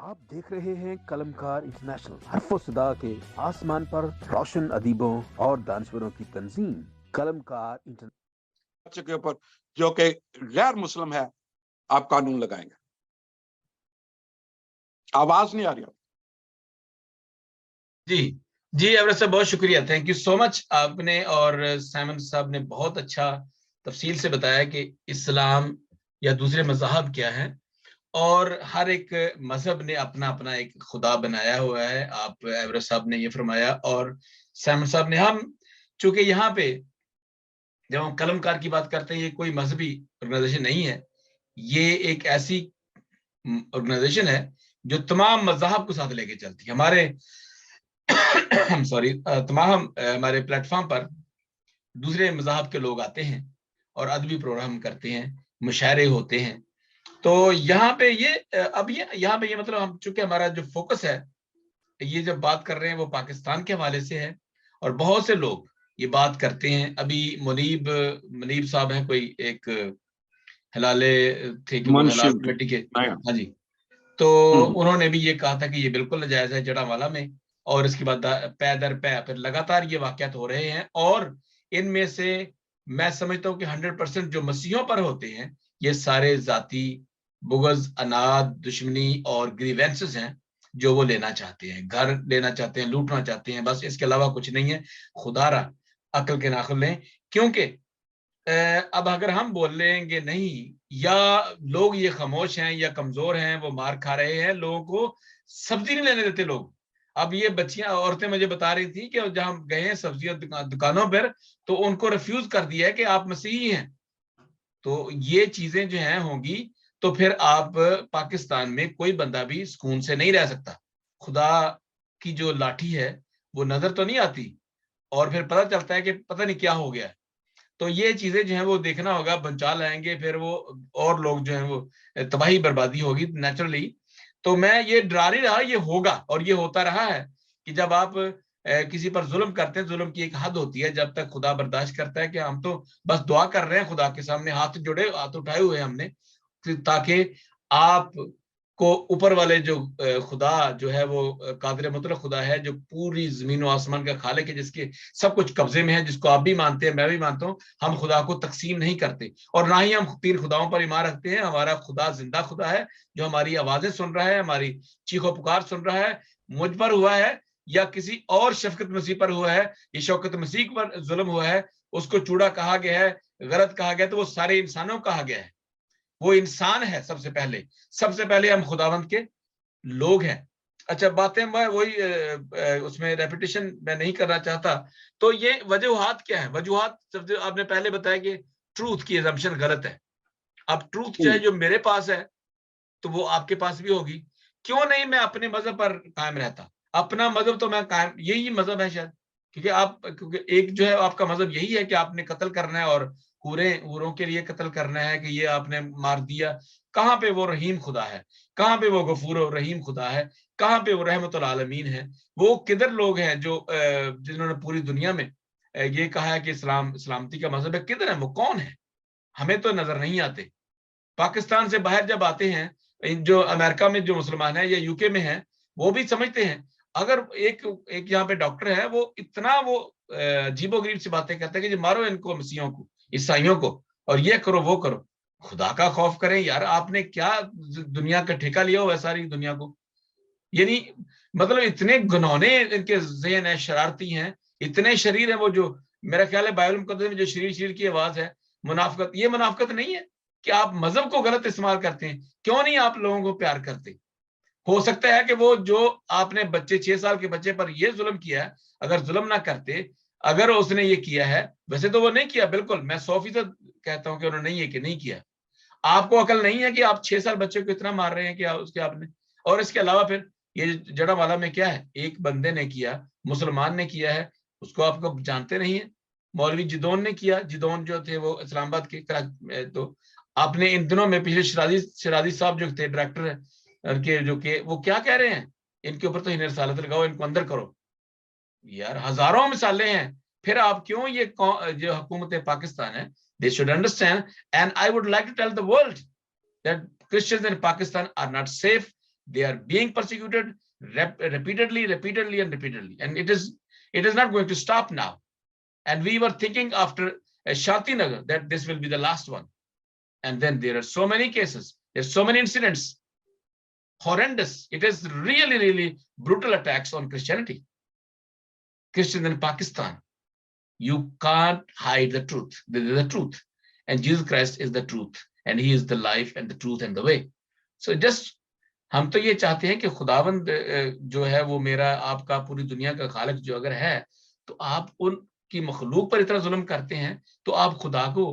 आप देख रहे हैं कलमकार इंटरनेशनल, हर्फ-ओ-सदा के आसमान पर रोशन अदीबों और दानश्वरों की तंजीम कलमकार इंटरनेशनल। बच्चे के ऊपर जो कि गैर मुस्लिम है, आप कानून लगाएंगे। आवाज नहीं आ रही। जी जी एवरेस्ट साहब, बहुत शुक्रिया, थैंक यू सो मच। आपने और साइमन साहब ने बहुत अच्छा तफसील से बताया कि इस्लाम या दूसरे मज़हब क्या हैं, और हर एक मजहब ने अपना अपना एक खुदा बनाया हुआ है। आप एवरेस्ट साहब ने ये फरमाया और साइमन साहब ने। हम चूंकि यहाँ पे जब हम कलमकार की बात करते हैं, ये कोई मजहबी ऑर्गेनाइजेशन नहीं है, ये एक ऐसी ऑर्गेनाइजेशन है जो तमाम मज़हब को साथ लेके चलती है। हमारे सॉरी तमाम हमारे प्लेटफॉर्म पर दूसरे मज़हब के लोग आते हैं और अदबी प्रोग्राम करते हैं, मुशायरे होते हैं। तो यहाँ पे ये अब ये यहाँ पे ये मतलब हम चूंकि हमारा जो फोकस है, ये जब बात कर रहे हैं वो पाकिस्तान के हवाले से है, और बहुत से लोग ये बात करते हैं। अभी मुनीब मुनीब साहब हैं, कोई एक हलाले थे कि वो हलाल कमेटी के, हाँ जी, तो उन्होंने भी ये कहा था कि ये बिल्कुल नाजायज है जड़ावाला में, और इसके बाद पै दर पै फिर लगातार ये वाकयात हो रहे हैं। और इनमें से मैं समझता हूँ कि 100% जो मसीहों पर होते हैं, ये सारे जाती बुगज, अनाद, दुश्मनी और ग्रीवेंसेस हैं जो वो लेना चाहते हैं, घर लेना चाहते हैं, लूटना चाहते हैं, बस इसके अलावा कुछ नहीं है। खुदारा अक्ल के नाखुन लें, क्योंकि अब अगर हम बोल लेंगे नहीं, या लोग ये खामोश हैं या कमजोर हैं, वो मार खा रहे हैं, लोगों को सब्जी नहीं लेने देते लोग। अब ये बच्चियां, औरतें मुझे बता रही थी कि जहां गए हैं सब्जियों दुकानों पर, तो उनको रिफ्यूज कर दिया है कि आप मसीही हैं। तो ये चीजें जो हैं होंगी, तो फिर आप पाकिस्तान में कोई बंदा भी सुकून से नहीं रह सकता। खुदा की जो लाठी है वो नजर तो नहीं आती, और फिर पता चलता है कि पता नहीं क्या हो गया है। तो ये चीजें जो है वो देखना होगा, बचा लाएंगे फिर वो, और लोग जो है वो तबाही बर्बादी होगी नेचुरली। तो मैं ये डरा नहीं रहा, ये होगा और ये होता रहा है कि जब आप किसी पर जुल्म करते हैं, जुल्म की एक हद होती है, जब तक खुदा बर्दाश्त करता है कि हम तो बस दुआ कर रहे हैं, खुदा के सामने हाथ जुड़े, हाथ उठाए हुए हमने, ताकि आप को ऊपर वाले जो खुदा जो है वो कादिर मुतलक खुदा है, जो पूरी जमीन और आसमान का खालिक है, जिसके सब कुछ कब्जे में है, जिसको आप भी मानते हैं, मैं भी मानता हूँ। हम खुदा को तकसीम नहीं करते, और ना ही हम तीन खुदाओं पर ईमान रखते हैं। हमारा खुदा जिंदा खुदा है, जो हमारी आवाजें सुन रहा है, हमारी चीखो पुकार सुन रहा है। मुझ पर हुआ है या किसी और शफकत मसीह पर हुआ है, ये शौकत मसीह पर जुल्म हुआ है, उसको चूड़ा कहा गया है, गलत कहा गया, तो वो सारे इंसानों को कहा गया है। वो इंसान है सबसे पहले हम खुदावंत के लोग हैं। अच्छा, बातें मैं वही उसमें रेपिटेशन मैं नहीं करना चाहता। तो ये वजूहात क्या है? वजूहात सबसे आपने पहले बताया कि ट्रूथ की असम्पशन गलत है। अब ट्रूथ चाहे जो मेरे पास है तो वो आपके पास भी होगी। क्यों नहीं मैं अपने मजहब पर कायम रहता? अपना मजहब तो मैं कायम, यही मजहब है शायद, क्योंकि एक जो है आपका मजहब यही है कि आपने कत्ल करना है, और हूरों के लिए कत्ल करना है, कि ये आपने मार दिया। कहाँ पे वो रहीम खुदा है? कहाँ पे वो गफूर और रहीम खुदा है? कहाँ पे वो रहमतुल आलमीन है? वो किधर लोग हैं जो जिन्होंने पूरी दुनिया में ये कहा है कि इस्लाम सलामती का मजहब है? किधर है वो? कौन है? हमें तो नजर नहीं आते। पाकिस्तान से बाहर जब आते हैं, जो अमेरिका में जो मुसलमान है या यूके में है, वो भी समझते हैं। अगर एक एक यहाँ पे डॉक्टर है, वो इतना वो अजीबोगरीब सी बातें कहते हैं कि जो मारो इनको, मसीहों को, ईसाइयों को, और ये करो वो करो। खुदा का खौफ करें यार, आपने क्या दुनिया का ठेका लिया हुआ है सारी दुनिया को? यानी मतलब इतने घिनौने इनके ज़हन है, शरारती हैं, इतने शरीर है वो। जो मेरा ख्याल है बाइबल मुकद्दस में जो शरीर शरीर की आवाज है, मुनाफकत, ये मुनाफकत नहीं है कि आप मजहब को गलत इस्तेमाल करते हैं? क्यों नहीं आप लोगों को प्यार करते? हो सकता है कि वो जो आपने बच्चे 6 साल के बच्चे पर ये जुल्म किया है, अगर जुल्म ना करते, अगर उसने ये किया है, वैसे तो वो नहीं किया, बिल्कुल मैं 100% कहता हूं कि उन्होंने नहीं, ये कि नहीं किया। आपको अकल नहीं है कि आप 6 साल बच्चे को इतना मार रहे हैं कि उसके आपने। और इसके अलावा फिर ये जड़ा वाला में क्या है? एक बंदे ने किया, मुसलमान ने किया है, उसको आपको जानते नहीं है। मौलवी जिदौन ने किया, जिदौन जो थे वो इस्लामाबाद के, तो आपने इन दिनों में पिछले शराजी साहब जो थे डायरेक्टर है के, जो के वो क्या कह रहे हैं, इनके ऊपर तो रसालत लगाओ, इनको अंदर करो। यार हजारों मिसालें हैं। फिर आप क्यों ये जो हुकूमत पाकिस्तान है, they should understand, and I would like to tell the world that Christians in Pakistan are not safe. they are being persecuted repeatedly, and it is not going to stop now. And we were thinking after Shantinagar that this will be the last one, and then there are so many cases, there's so many incidents, horrendous. It is really brutal attacks on Christianity, Christians in Pakistan. You can't hide the truth. This is the truth, and Jesus Christ is the truth, and he is the life and the truth and the way. So just हम तो ये चाहते हैं कि खुदावंद जो है वो मेरा आपका पूरी दुनिया का खालिक जो अगर है, तो आप उनकी मखलूक पर इतना जुल्म करते हैं, तो आप खुदा को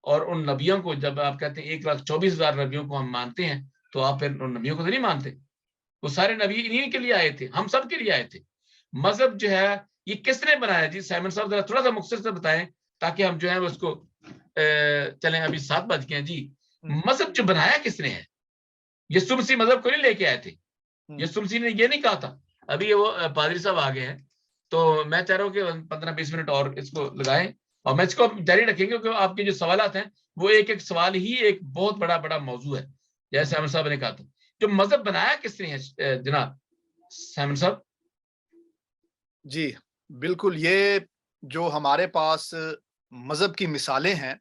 और उन नबियों को, जब आप कहते हैं 1,24,000 नबियों को हम मानते हैं, तो आप फिर उन नबियों को तो नहीं मानते? वो सारे नबी इन्हीं के लिए आए थे, हम सब के लिए आए थे। मजहब जो है ये किसने बनाया जी? साइमन साहब जरा थोड़ा सा मुख्तसर से बताएं ताकि हम जो है उसको चलें। अभी 7 बज गए हैं जी। मजहब जो बनाया किसने है? यीशु मसीह मजहब को नहीं लेके आए थे। यीशु मसीह ने ये नहीं कहा था। अभी वो पादरी साहब आ गए हैं, तो मैं चाह रहा हूँ कि 15-20 मिनट और इसको लगाएं और मैं इसको जारी रखेंगे, क्योंकि आपके जो सवालात हैं वो एक सवाल ही एक बहुत बड़ा मौजू है, जैसे साइमन साहब ने कहा था। जो मजहब बनाया किसने है जनाब साइमन साहब? जी बिल्कुल, ये जो हमारे पास मजहब की मिसालें हैं,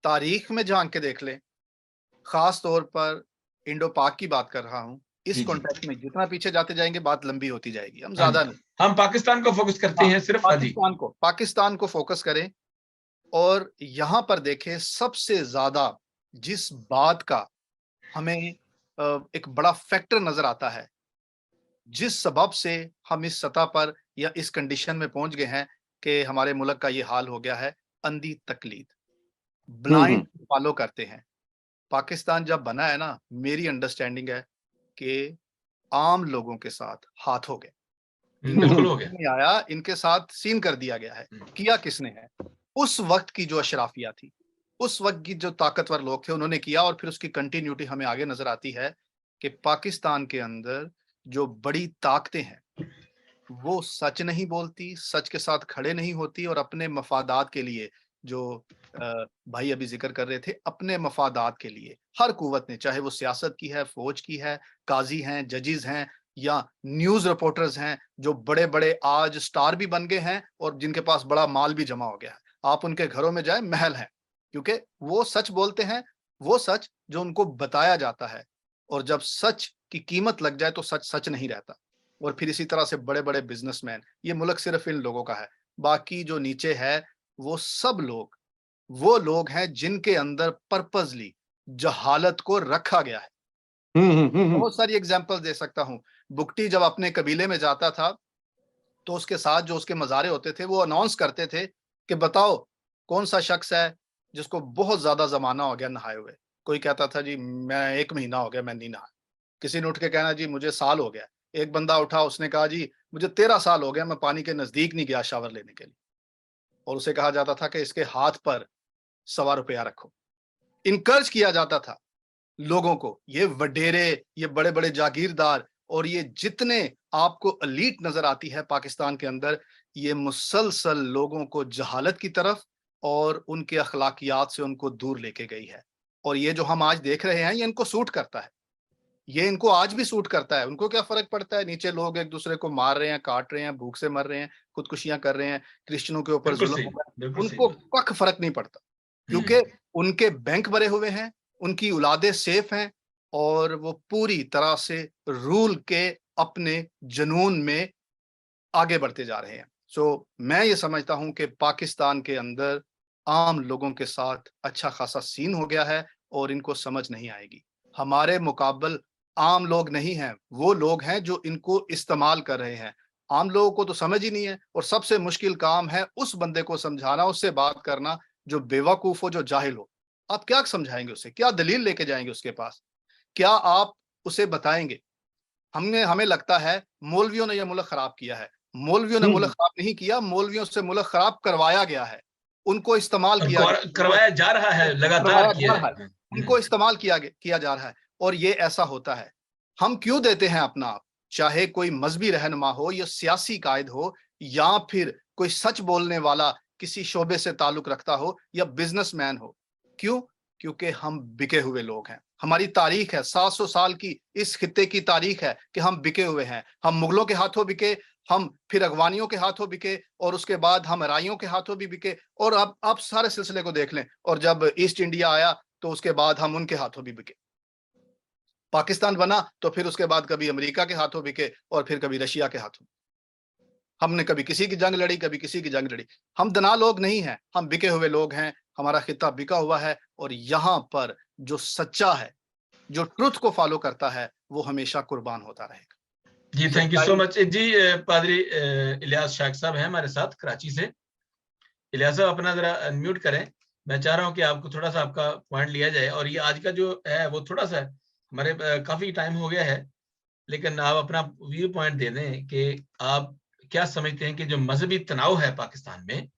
तारीख में झांक के देख लें, खास तौर पर इंडो पाक की बात कर रहा हूं। इस कॉन्टेक्स्ट में जितना पीछे जाते जाएंगे बात लंबी होती जाएगी, हम ज्यादा नहीं, हम पाकिस्तान को फोकस करते हैं, सिर्फ पाकिस्तान को फोकस करें और यहां पर देखें सबसे ज्यादा जिस बात का हमें एक बड़ा फैक्टर नजर आता है, जिस सबब से हम इस सतह पर या इस कंडीशन में पहुंच गए हैं कि हमारे मुल्क का ये हाल हो गया है, अंधी तकलीद, ब्लाइंड फॉलो करते हैं। पाकिस्तान जब बना है ना, मेरी अंडरस्टैंडिंग है कि आम लोगों के साथ हाथ हो गए, बिल्कुल हो गया, नहीं आया, इनके साथ सीन कर दिया गया है। किया किसने है? उस वक्त की जो अशराफिया थी, उस वक्त की जो ताकतवर लोग थे, उन्होंने किया। और फिर उसकी कंटिन्यूटी हमें आगे नजर आती है कि पाकिस्तान के अंदर जो बड़ी ताकतें हैं वो सच नहीं बोलती, सच के साथ खड़े नहीं होती, और अपने मफादात के लिए, जो भाई अभी जिक्र कर रहे थे, अपने मफादात के लिए हर कुव्वत ने, चाहे वो सियासत की है, फौज की है, काजी हैं, जजेस हैं, या न्यूज रिपोर्टर्स हैं, जो बड़े बड़े आज स्टार भी बन गए हैं और जिनके पास बड़ा माल भी जमा हो गया है। आप उनके घरों में जाए, महल है, क्योंकि वो सच बोलते हैं, वो सच जो उनको बताया जाता है। और जब सच की कीमत लग जाए तो सच सच नहीं रहता। और फिर इसी तरह से बड़े बड़े बिजनेसमैन, ये मुल्क सिर्फ इन लोगों का है, बाकी जो नीचे है वो सब लोग वो लोग हैं जिनके अंदर पर्पसली जहालत को रखा गया है। बहुत सारी एग्जांपल दे सकता हूं। बुकटी जब अपने कबीले में जाता था तो उसके साथ जो उसके मज़ारे होते थे वो अनाउंस करते थे कि बताओ कौन सा शख्स है जिसको बहुत ज्यादा जमाना हो गया नहाए हुए। कोई कहता था जी मैं 1 महीना हो गया मैं नहीं नहाया। किसी ने उठ के कहना जी मुझे साल हो गया। एक बंदा उठा, उसने कहा जी मुझे 13 साल हो गया, मैं पानी के नजदीक नहीं गया शावर लेने के लिए। और उसे कहा जाता था कि इसके हाथ पर ₹100 रखो। इनकरेज किया जाता था लोगों को। ये वडेरे, ये बड़े बड़े जागीरदार और ये जितने आपको एलीट नजर आती है पाकिस्तान के अंदर, ये मुसलसल लोगों को जहालत की तरफ और उनके अखलाकियात से उनको दूर लेके गई है। और ये जो हम आज देख रहे हैं ये इनको सूट करता है, ये इनको आज भी सूट करता है। उनको क्या फर्क पड़ता है, नीचे लोग एक दूसरे को मार रहे हैं, काट रहे हैं, भूख से मर रहे हैं, खुदकुशियां कर रहे हैं, क्रिश्चियनों के ऊपर जुल्म हो रहा है, उनको कख फर्क नहीं पड़ता, क्योंकि उनके बैंक भरे हुए हैं, उनकी औलादें सेफ हैं और वो पूरी तरह से रूल के अपने जुनून में आगे बढ़ते जा रहे हैं। सो मैं ये समझता हूं कि पाकिस्तान के अंदर आम लोगों के साथ अच्छा खासा सीन हो गया है और इनको समझ नहीं आएगी। हमारे मुकाबल आम लोग नहीं हैं, वो लोग हैं जो इनको इस्तेमाल कर रहे हैं। आम लोगों को तो समझ ही नहीं है और सबसे मुश्किल काम है उस बंदे को समझाना, उससे बात करना जो बेवकूफ हो, जो जाहिल हो। आप क्या समझाएंगे उसे? क्या दलील लेके जाएंगे उसके पास? क्या आप उसे बताएंगे? हमें लगता है मौलवियों ने यह मुल्क खराब किया है। मौलवियों ने मुल्क खराब नहीं किया, मौलवियों से मुल्क खराब करवाया गया है, उनको इस्तेमाल करवाया जा रहा है, लगातार उनको इस्तेमाल किया जा रहा है। और ये ऐसा होता है। हम क्यों देते हैं अपना आप, चाहे कोई मजहबी रहनुमा हो या सियासी कायद हो या फिर कोई सच बोलने वाला किसी शोबे से ताल्लुक रखता हो या बिजनेसमैन हो, क्यों? क्योंकि हम बिके हुए लोग हैं, हमारी तारीख है, 700 साल की इस खित्ते की तारीख है कि हम बिके हुए हैं। हम मुगलों के हाथों बिके, हम फिर अगवानियों के हाथों बिके, और उसके बाद हम राइयों के हाथों भी बिके, और अब आप सारे सिलसिले को देख लें। और जब ईस्ट इंडिया आया तो उसके बाद हम उनके हाथों भी बिके। पाकिस्तान बना तो फिर उसके बाद कभी अमेरिका के हाथों बिके और फिर कभी रशिया के हाथों। हमने कभी किसी की जंग लड़ी, कभी किसी की जंग लड़ी। हम दना लोग नहीं हैं, हम बिके हुए लोग हैं। हमारा खित्ता बिका हुआ है, और यहाँ पर जो सच्चा है, जो ट्रुथ को फॉलो करता है, वो हमेशा कुर्बान होता रहेगा। जी थैंक यू सो मच जी। पादरी इलियास शाख साहब हैं हमारे साथ कराची से। इलियास साहब अपना जरा अनम्यूट करें। मैं चाह रहा हूं कि आपको थोड़ा सा आपका पॉइंट लिया जाए, और ये आज का जो है वो थोड़ा सा हमारे काफी टाइम हो गया है, लेकिन आप अपना व्यू पॉइंट दे दें कि आप क्या समझते हैं कि जो मजहबी तनाव है पाकिस्तान में,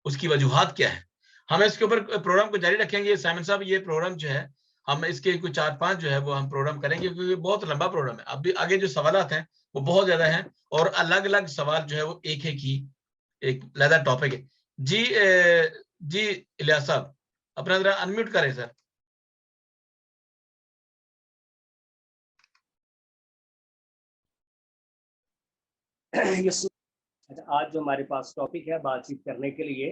उसकी वजूहात क्या है। हम इसके ऊपर प्रोग्राम को जारी रखेंगे साइमन साहब। ये प्रोग्राम जो है हम इसके कुछ 4-5 जो है वो हम प्रोग्राम करेंगे, क्योंकि बहुत लंबा प्रोग्राम है। अभी आगे जो सवालात हैं वो बहुत ज्यादा हैं, और अलग अलग सवाल जो है वो एक ही एक अलग टॉपिक है। जी इलियास साहब अपना जरा अनम्यूट करें सर। अच्छा, आज जो हमारे पास टॉपिक है बातचीत करने के लिए,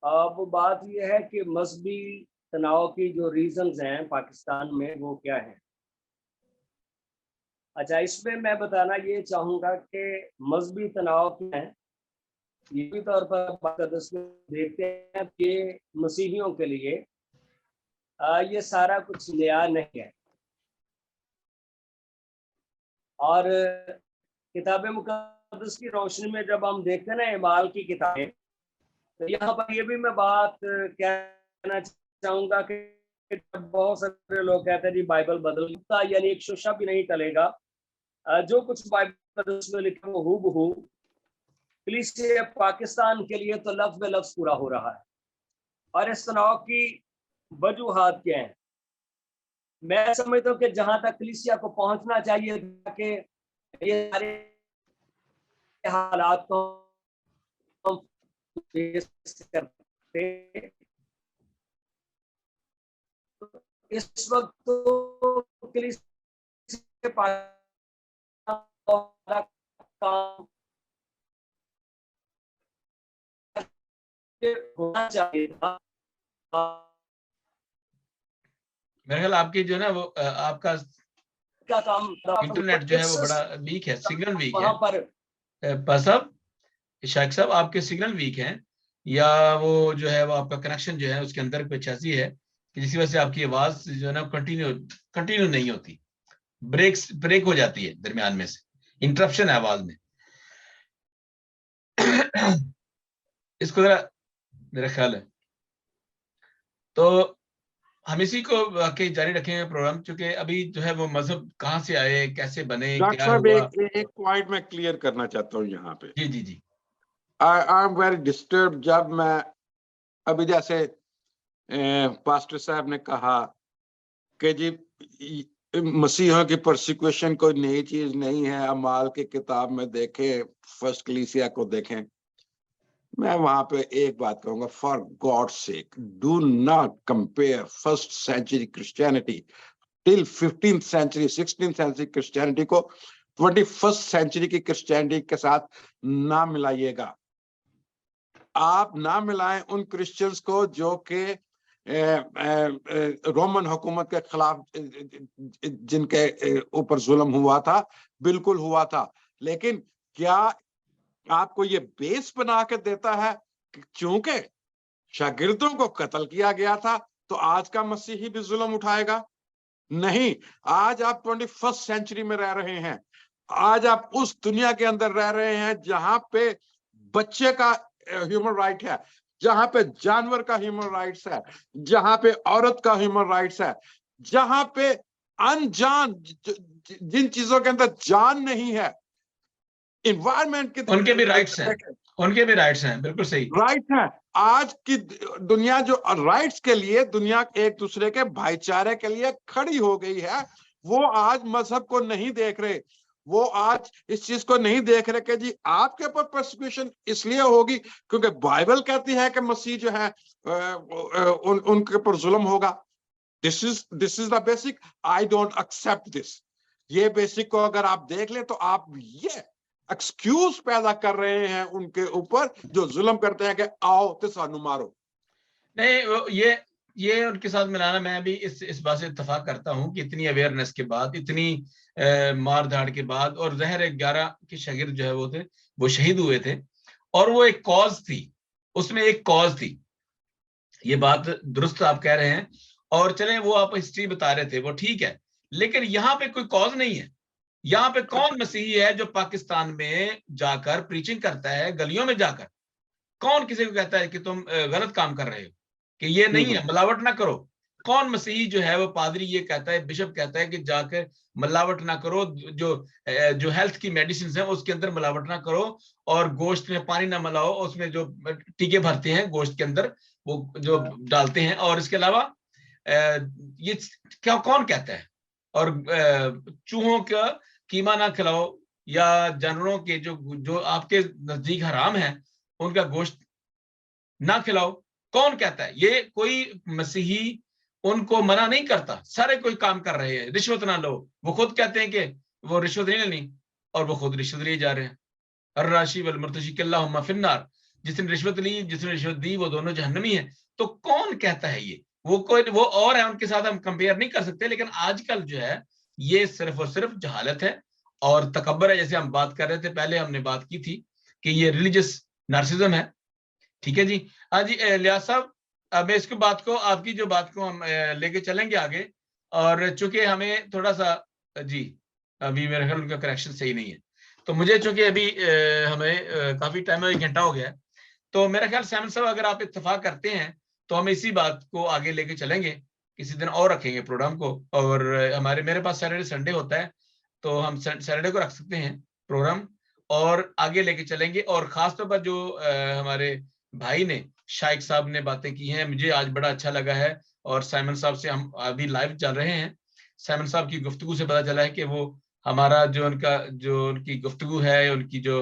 वो बात यह है कि मजहबी तनाव की जो रीजंस हैं पाकिस्तान में वो क्या है। अच्छा, इसमें मैं बताना ये चाहूँगा कि मजहबी तनाव क्या है। ये भी तौर पर देखते हैं कि मसीहियों के लिए ये सारा कुछ नया नहीं है, और किताब मुकद्दस की रोशनी में जब हम देखते हैं ना इमाल की किताबें, तो यहाँ पर ये भी मैं बात कहना चाहूँगा कि बहुत सारे लोग कहते हैं जी बाइबल बदल गया, यानी एक शोशा भी नहीं टलेगा। जो कुछ बाइबल में लिखा वो हूबहू कलीसिया पाकिस्तान के लिए तो लफ्ज बे लफ्ज पूरा हो रहा है। और इस तनाव की वजूहात क्या है? मैं समझता हूँ कि जहां तक कलीसिया को पहुंचना चाहिए कि ये सारे हालात को हम फेस करते, इस वक्त तो कलीसिया काम होना चाहिए था। मेरे ख्याल आपकी जो ना वो आपका क्या काम इंटरनेट जो है वो बड़ा वीक है, सिग्नल वीक वहां पर साहब, शाख साहब आपके सिग्नल वीक हैं, या वो जो है वो आपका कनेक्शन जो है उसके अंदर कुछ ऐसी है कि जिसकी वजह से आपकी आवाज जो है ना कंटिन्यू नहीं होती, ब्रेक हो जाती है दरमियान में से, इंटरप्शन है आवाज में। इसको जरा मेरा ख्याल है तो हम इसी को वाकई जारी रखेंगे प्रोग्राम, क्योंकि अभी जो है वो मजहब कहाँ से आए, कैसे बने, क्या हुआ। एक पॉइंट मैं क्लियर करना चाहता हूँ यहाँ पे। जी जी जी। आई एम वेरी डिस्टर्ब जब मैं अभी जैसे पास्टर साहब ने कहा कि जी मसीहों की परसिक्यूशन कोई नई चीज नहीं है, अमाल की किताब में देखें, फर्स्ट कलीसिया को देखें। मैं वहां पे एक बात कहूंगा, for God sake do not compare first century Christianity till 15th century 16th century Christianity को 21st सेंचुरी की क्रिश्चियनिटी के साथ ना मिलाइएगा। आप ना मिलाएं उन क्रिश्चियंस को जो कि रोमन हुकूमत के खिलाफ जिनके ऊपर जुल्म हुआ था, बिल्कुल हुआ था, लेकिन क्या आपको ये बेस बना के देता है कि चूंकि शागिर्दों को कत्ल किया गया था तो आज का मसीही भी जुल्म उठाएगा? नहीं, आज आप 21st सेंचुरी में रह रहे हैं। आज आप उस दुनिया के अंदर रह रहे हैं जहां पे बच्चे का ह्यूमन राइट है, जहां पे जानवर का ह्यूमन राइट्स है, जहां पे औरत का ह्यूमन राइट्स है, जहां पे अनजान जिन चीजों के अंदर जान नहीं है, इन्वायरमेंट के उनके भी राइट्स हैं, उनके भी राइट्स हैं, बिल्कुल सही राइट हैं। आज की दुनिया जो राइट्स के लिए दुनिया एक दूसरे के भाईचारे के लिए खड़ी हो गई है, वो आज मजहब को नहीं देख रहे, वो आज इस चीज को नहीं देख रहे कि जी आपके ऊपर परसिक्यूशन इसलिए होगी क्योंकि बाइबल कहती है कि मसीह जो है उनके ऊपर जुल्म होगा। This is the basic, I don't accept this. ये बेसिक को अगर आप देख ले तो आप ये एक्सक्यूज पैदा कर रहे हैं उनके ऊपर जो जुल्म करते हैं कि आओ तो सानू मारो। नहीं, ये उनके साथ मिलाना, मैं भी इस बात से इत्तेफाक करता हूं कि इतनी अवेयरनेस के बाद, इतनी मार धाड़ के बाद, और जहर 11 के शागिर्द जो है वो शहीद हुए थे, और वो एक कॉज थी, उसमें एक कॉज थी। ये बात दुरुस्त आप कह रहे हैं, और चलें वो आप हिस्ट्री बता रहे थे वो ठीक है, लेकिन यहाँ पे कोई कॉज नहीं है। यहाँ पे कौन मसीही है जो पाकिस्तान में जाकर प्रीचिंग करता है, गलियों में जाकर कौन किसी को कहता है कि तुम गलत काम कर रहे हो, कि ये नहीं है, मिलावट ना करो? कौन मसीही जो है वो पादरी ये कहता है, बिशप कहता है कि जाकर मिलावट ना करो, जो हेल्थ की मेडिसिन है उसके अंदर मिलावट ना करो, और गोश्त में पानी ना मिलाओ, उसमें जो टीके भरते हैं गोश्त के अंदर वो जो डालते हैं, और इसके अलावा ये क्या कौन कहता है? और चूहों का कीमा ना खिलाओ, या जानवरों के जो आपके नजदीक हराम है उनका गोश्त ना खिलाओ, कौन कहता है? ये कोई मसीही उनको मना नहीं करता, सारे कोई काम कर रहे हैं। रिश्वत ना लो, वो खुद कहते हैं कि वो रिश्वत नहीं लेनी, और वो खुद रिश्वत लिए जा रहे हैं। अर्राशी वल मुर्तशी कल्लाहुम्मा फिन्नार, जिसने रिश्वत ली, जिसने रिश्वत दी, वो दोनों जहन्नमी है। तो कौन कहता है ये? वो और है, उनके साथ हम कंपेयर नहीं कर सकते। लेकिन आजकल जो है ये सिर्फ और सिर्फ जहालत है और तकब्बर है। जैसे हम बात कर रहे थे, पहले हमने बात की थी कि ये रिलीजियस नार्सिज्म है। ठीक है जी। हाँ जी लियाज साहब, अब इसकी बात को, आपकी जो बात को हम लेके चलेंगे आगे, और चूंकि हमें थोड़ा सा जी अभी मेरे ख्याल उनका कनेक्शन सही नहीं है, तो मुझे चूंकि अभी हमें काफी टाइम, 1 घंटा हो गया है, तो मेरा ख्याल सैमन साहब अगर आप इत्तेफाक करते हैं तो हम इसी बात को आगे लेके चलेंगे, किसी दिन और रखेंगे प्रोग्राम को। और मेरे पास सैटरडे संडे होता है, तो हम सैटरडे को रख सकते हैं प्रोग्राम, और आगे लेके चलेंगे। और खासतौर पर जो हमारे भाई ने, शाइक साहब ने बातें की हैं, मुझे आज बड़ा अच्छा लगा है। और साइमन साहब से हम अभी लाइव चल रहे हैं, साइमन साहब की गुफ्तगू से पता चला है कि वो हमारा जो उनकी गुफ्तगू है, उनकी जो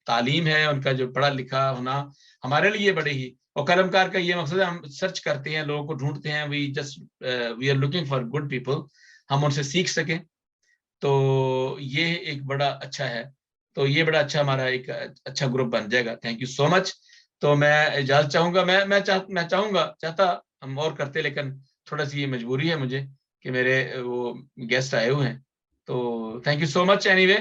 तालीम है, उनका जो पढ़ा लिखा होना हमारे लिए बड़े ही, और कलमकार का ये मकसद है, हम सर्च करते हैं, लोगों को ढूंढते हैं, we are looking for good people, हम उनसे सीख सकें। तो ये एक बड़ा अच्छा है, तो ये बड़ा अच्छा हमारा एक अच्छा ग्रुप बन जाएगा। Thank you so much. तो मैं इजाजत चाहूंगा, मैं चाहता हम और करते, लेकिन थोड़ा सी ये मजबूरी है मुझे कि मेरे वो गेस्ट आए हुए हैं। तो thank you so much. Anyway,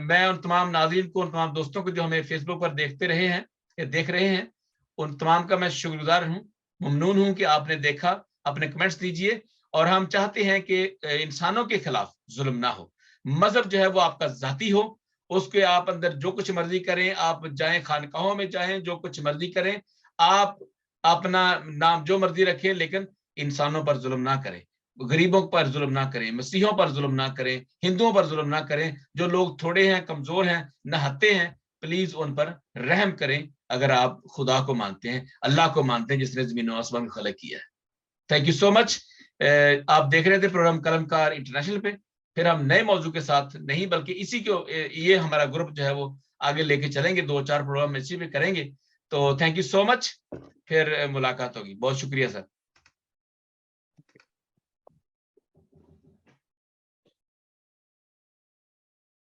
मैं उन तमाम नाज़रीन को, उन तमाम दोस्तों को जो हमें फेसबुक पर देख रहे हैं, उन तमाम का मैं शुक्रगुजार हूँ, ममनून हूँ कि आपने देखा, अपने कमेंट्स दीजिए। और हम चाहते हैं कि इंसानों के खिलाफ जुल्म ना हो। मजहब जो है वो आपका जाती हो, उसके आप अंदर जो कुछ मर्जी करें, आप जाएं खानकाहों में, जाएं जो कुछ मर्जी करें, आप अपना नाम जो मर्जी रखें, लेकिन इंसानों पर जुल्म ना करें, गरीबों पर जुल्म ना करें, मसीहों पर जुल्म ना करें, हिंदुओं पर जुल्म ना करें। जो लोग थोड़े हैं, कमजोर हैं, नहाते हैं, प्लीज उन पर रहम करें। अगर आप खुदा को मानते हैं, अल्लाह को मानते हैं जिसने जमीन और आसमान को खलक किया है। Thank you so much. आप देख रहे थे प्रोग्राम कलमकार इंटरनेशनल पे। फिर हम नए मौजू के साथ नहीं, बल्कि इसी को, ये हमारा ग्रुप जो है वो आगे लेके चलेंगे, 2-4 प्रोग्राम इसी पे करेंगे। तो थैंक यू सो मच, फिर मुलाकात होगी। बहुत शुक्रिया सर।